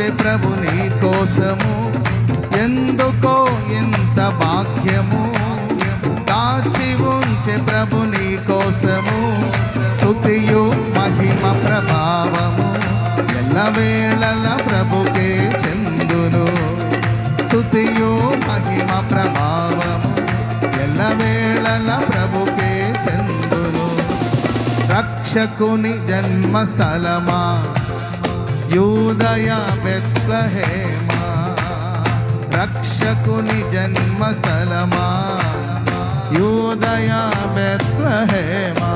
ఉంచే ప్రభు నీ కోసము, ఎందుకో ఇంత భాగ్యము. దాచి ఉంచే ప్రభు నీ కోసము, స్తుతియు మహిమ ప్రభావము ఎల్లవేళల ప్రభుకే చెందును. స్తుతియు మహిమ ప్రభావము ఎల్లవేళల ప్రభుకే చెందును. రక్షకుని జన్మస్థలమా యూదయ బెత్లెహేమా, రక్షకుని జన్మస్థలమా యూదయ బెత్లెహేమా.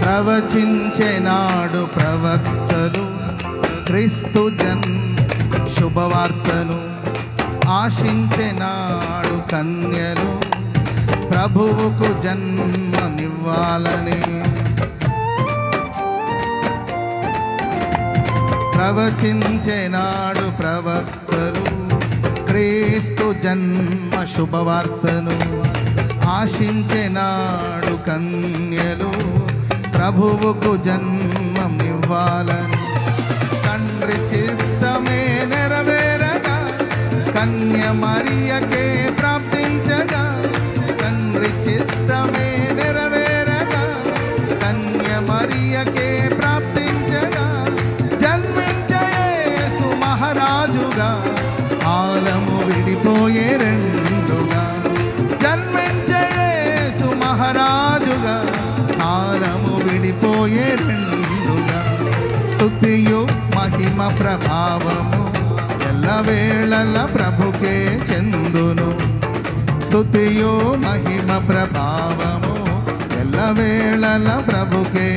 ప్రవచించెనాడు ప్రవక్తలు క్రీస్తు శుభవార్తను, ఆశించెనాడు కన్యలు ప్రభువుకు జన్మనివ్వాలని. ప్రవచించెనాడు ప్రవక్తలు క్రీస్తు జన్మ శుభవార్తను, ఆశించెనాడు కన్యలు ప్రభువుకు జన్మమివ్వాలని. తండ్రి చిత్తమే నెరవేరగా కన్య మరియకే ప్రాప్తించగా, తండ్రి చిత్తమే నెరవేరగా కన్య మరియకే ప్రాప్తించగా, జన్మించే యేసు మహారాజుగా ఆలము విడిపోయే రెండుగా. జన్మించే యేసు మహారాజుగా ఆలము విడిపోయే రెండుగా. స్తుతియు మహిమ ప్రభావము ఎల్లవేళల ప్రభుకే చెందును. స్తుతియు మహిమ ప్రభావము ఎల్లవేళల ప్రభుకే